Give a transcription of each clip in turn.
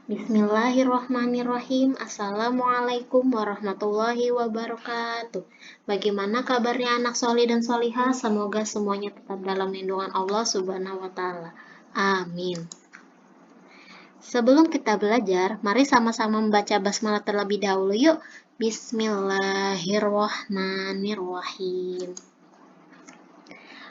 Bismillahirrahmanirrahim. Assalamualaikum warahmatullahi wabarakatuh. Bagaimana kabarnya anak solih dan solihah? Semoga semuanya tetap dalam lindungan Allah Subhanahu wa Ta'ala. Amin. Sebelum kita belajar, mari sama-sama membaca basmalah terlebih dahulu yuk. Bismillahirrahmanirrahim.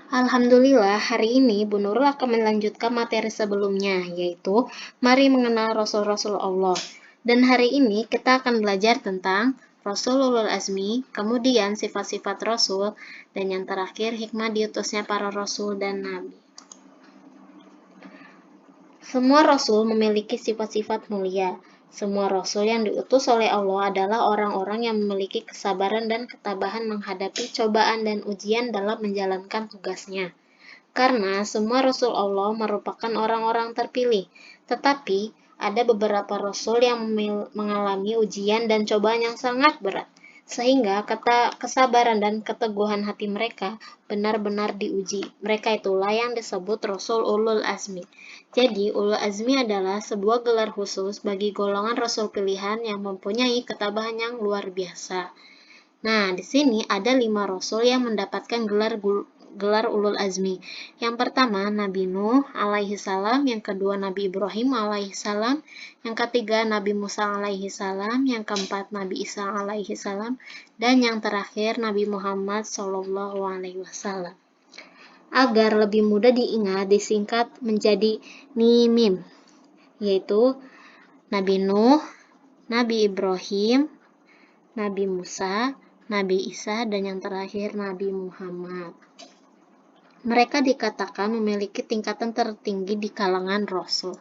Alhamdulillah, hari ini Bu Nurul akan melanjutkan materi sebelumnya, yaitu mari mengenal Rasul-Rasul Allah. Dan hari ini kita akan belajar tentang Rasul Ulul Azmi, kemudian sifat-sifat Rasul, dan yang terakhir hikmah diutusnya para Rasul dan Nabi. Semua Rasul memiliki sifat-sifat mulia. Semua Rasul yang diutus oleh Allah adalah orang-orang yang memiliki kesabaran dan ketabahan menghadapi cobaan dan ujian dalam menjalankan tugasnya. Karena semua Rasul Allah merupakan orang-orang terpilih, tetapi ada beberapa Rasul yang mengalami ujian dan cobaan yang sangat berat, sehingga kesabaran dan keteguhan hati mereka benar-benar diuji. Mereka itulah yang disebut Rasul Ulul Azmi. Jadi, Ulul Azmi adalah sebuah gelar khusus bagi golongan Rasul pilihan yang mempunyai ketabahan yang luar biasa. Nah, di sini ada 5 Rasul yang mendapatkan gelar Ulul Azmi. Yang pertama Nabi Nuh alaihi salam, yang kedua Nabi Ibrahim alaihi salam, yang ketiga Nabi Musa alaihi salam, yang keempat Nabi Isa alaihi salam, dan yang terakhir Nabi Muhammad sallallahu alaihi wasallam. Agar lebih mudah diingat, disingkat menjadi NIMIM, yaitu Nabi Nuh, Nabi Ibrahim, Nabi Musa, Nabi Isa, dan yang terakhir Nabi Muhammad. Mereka dikatakan memiliki tingkatan tertinggi di kalangan Rasul.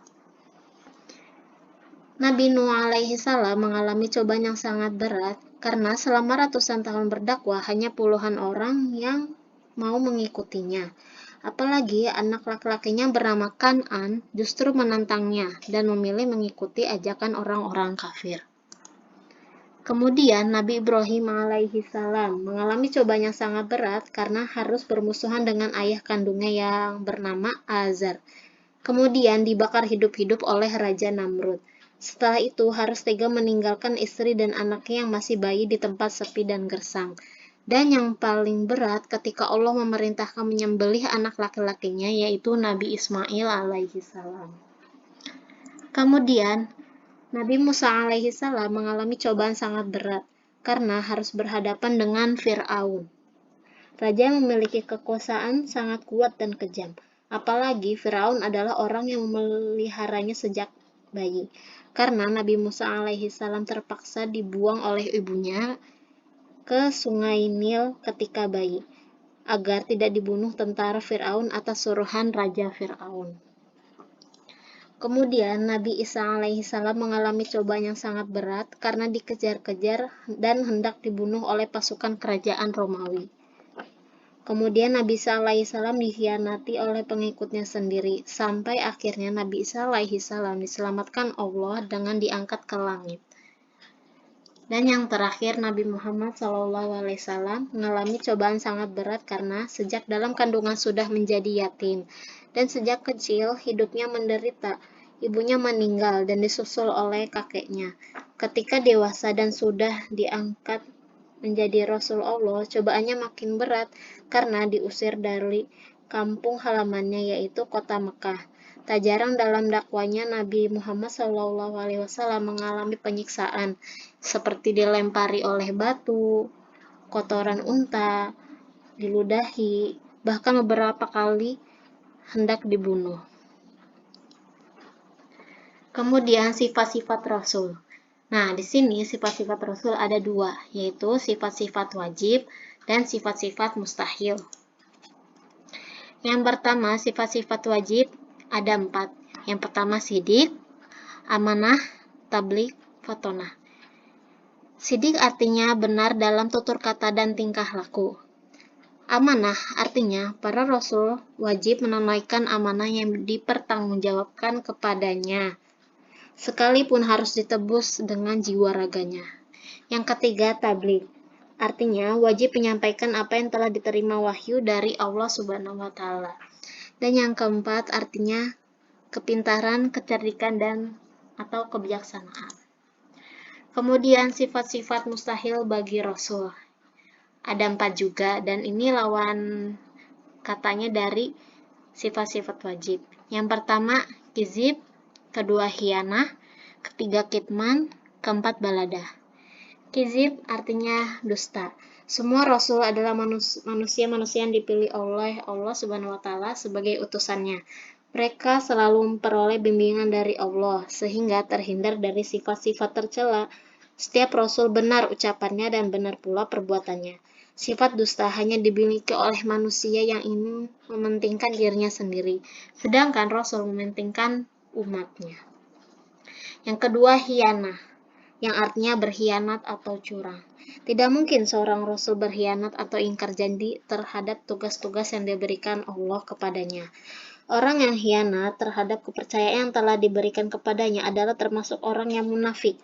Nabi Nuh alaihi salam mengalami cobaan yang sangat berat karena selama ratusan tahun berdakwah hanya puluhan orang yang mau mengikutinya. Apalagi anak laki-lakinya bernama Kan'an justru menentangnya dan memilih mengikuti ajakan orang-orang kafir. Kemudian Nabi Ibrahim alaihi salam mengalami cobaan yang sangat berat karena harus bermusuhan dengan ayah kandungnya yang bernama Azar. Kemudian dibakar hidup-hidup oleh Raja Namrud. Setelah itu harus tega meninggalkan istri dan anaknya yang masih bayi di tempat sepi dan gersang. Dan yang paling berat ketika Allah memerintahkan menyembelih anak laki-lakinya, yaitu Nabi Ismail alaihi salam. Kemudian Nabi Musa alaihi salam mengalami cobaan sangat berat karena harus berhadapan dengan Fir'aun. Raja yang memiliki kekuasaan sangat kuat dan kejam. Apalagi Fir'aun adalah orang yang memeliharanya sejak bayi. Karena Nabi Musa alaihi salam terpaksa dibuang oleh ibunya ke sungai Nil ketika bayi, agar tidak dibunuh tentara Fir'aun atas suruhan Raja Fir'aun. Kemudian Nabi Isa alaihi salam mengalami cobaan yang sangat berat karena dikejar-kejar dan hendak dibunuh oleh pasukan kerajaan Romawi. Kemudian Nabi Isa alaihi salam dikhianati oleh pengikutnya sendiri, sampai akhirnya Nabi Isa alaihi salam diselamatkan Allah dengan diangkat ke langit. Dan yang terakhir Nabi Muhammad SAW mengalami cobaan sangat berat karena sejak dalam kandungan sudah menjadi yatim. Dan sejak kecil hidupnya menderita. Ibunya meninggal dan disusul oleh kakeknya. Ketika dewasa dan sudah diangkat menjadi Rasul Allah, cobaannya makin berat karena diusir dari kampung halamannya, yaitu kota Mekah. Tak jarang dalam dakwanya Nabi Muhammad SAW mengalami penyiksaan, seperti dilempari oleh batu, kotoran unta, diludahi, bahkan beberapa kali hendak dibunuh. Kemudian sifat-sifat Rasul. Nah, di sini sifat-sifat Rasul ada 2, yaitu sifat-sifat wajib dan sifat-sifat mustahil. Yang pertama, sifat-sifat wajib ada 4. Yang pertama sidik, amanah, tabligh, fatonah. Sidik artinya benar dalam tutur kata dan tingkah laku. Amanah artinya para Rasul wajib menunaikan amanah yang dipertanggungjawabkan kepadanya, sekalipun harus ditebus dengan jiwa raganya. Yang ketiga, tabligh. Artinya, wajib menyampaikan apa yang telah diterima wahyu dari Allah Subhanahu wa Ta'ala. Dan yang keempat, artinya kepintaran, kecerdikan, dan atau kebijaksanaan. Kemudian sifat-sifat mustahil bagi Rasul. Ada 4 juga, dan ini lawan katanya dari sifat-sifat wajib. Yang pertama, kizib, kedua hianah, ketiga kitman, keempat balada. Kizib artinya dusta. Semua rasul adalah manusia-manusia yang dipilih oleh Allah Subhanahu wa taala sebagai utusannya. Mereka selalu memperoleh bimbingan dari Allah sehingga terhindar dari sifat-sifat tercela. Setiap rasul benar ucapannya dan benar pula perbuatannya. Sifat dusta hanya dimiliki oleh manusia yang ingin mementingkan dirinya sendiri, sedangkan rasul mementingkan umatnya. Yang kedua, hianah, yang artinya berkhianat atau curang. Tidak mungkin seorang rasul berkhianat atau ingkar janji terhadap tugas-tugas yang diberikan Allah kepadanya. Orang yang khianat terhadap kepercayaan yang telah diberikan kepadanya adalah termasuk orang yang munafik.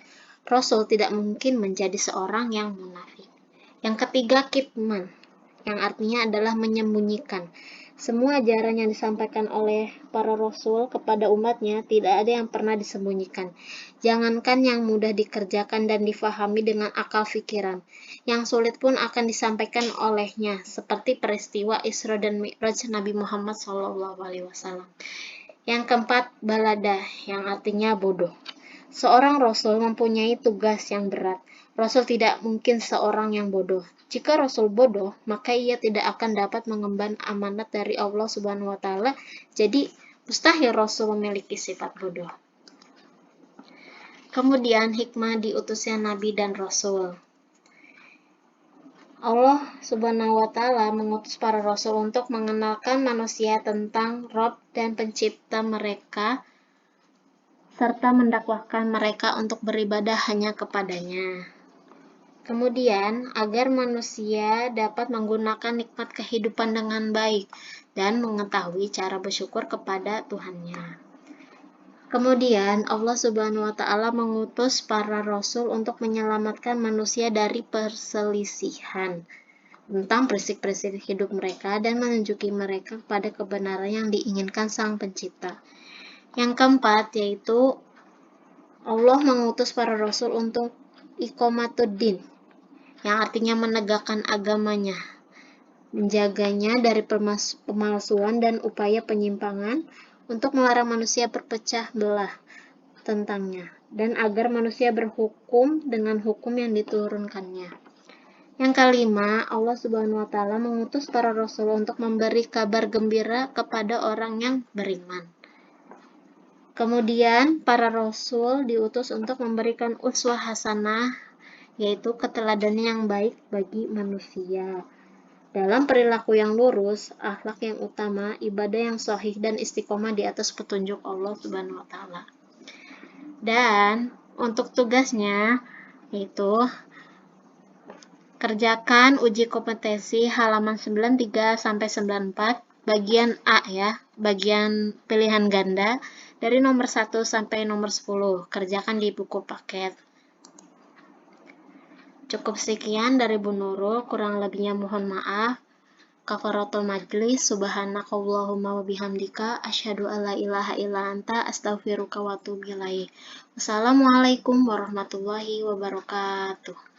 Rasul tidak mungkin menjadi seorang yang munafik. Yang ketiga, kitman, yang artinya adalah menyembunyikan. Semua ajaran yang disampaikan oleh para rasul kepada umatnya tidak ada yang pernah disembunyikan. Jangankan yang mudah dikerjakan dan difahami dengan akal pikiran, yang sulit pun akan disampaikan olehnya, seperti peristiwa Isra dan Mi'raj Nabi Muhammad SAW. Yang keempat, balada, yang artinya bodoh. Seorang rasul mempunyai tugas yang berat. Rasul tidak mungkin seorang yang bodoh. Jika Rasul bodoh, maka ia tidak akan dapat mengemban amanat dari Allah Subhanahu wa taala. Jadi, mustahil Rasul memiliki sifat bodoh. Kemudian hikmah diutusnya Nabi dan Rasul. Allah Subhanahu wa taala mengutus para rasul untuk mengenalkan manusia tentang Rabb dan pencipta mereka, serta mendakwahkan mereka untuk beribadah hanya kepadanya. Kemudian, agar manusia dapat menggunakan nikmat kehidupan dengan baik dan mengetahui cara bersyukur kepada Tuhannya. Kemudian, Allah Subhanahu wa taala mengutus para rasul untuk menyelamatkan manusia dari perselisihan tentang prinsip-prinsip hidup mereka dan menunjuki mereka kepada kebenaran yang diinginkan Sang Pencipta. Yang keempat, yaitu Allah mengutus para rasul untuk iqamatuddin, yang artinya menegakkan agamanya, menjaganya dari pemalsuan dan upaya penyimpangan, untuk melarang manusia berpecah belah tentangnya, dan agar manusia berhukum dengan hukum yang diturunkannya. Yang kelima, Allah Subhanahu wa taala mengutus para rasul untuk memberi kabar gembira kepada orang yang beriman. Kemudian, para rasul diutus untuk memberikan uswah hasanah, yaitu keteladanan yang baik bagi manusia. Dalam perilaku yang lurus, akhlak yang utama, ibadah yang sahih, dan istiqomah di atas petunjuk Allah Subhanahu wa taala. Dan untuk tugasnya yaitu kerjakan uji kompetensi halaman 93 sampai 94 bagian A ya, bagian pilihan ganda dari nomor 1 sampai nomor 10. Kerjakan di buku paket. Cukup sekian dari Bu Nurul, kurang lebihnya mohon maaf. Kafaratul majlis, subhanakallahumma wa bihamdika, asyhadu alla ilaha illa anta, astaghfiruka wa atubu ilaik. Wassalamualaikum warahmatullahi wabarakatuh.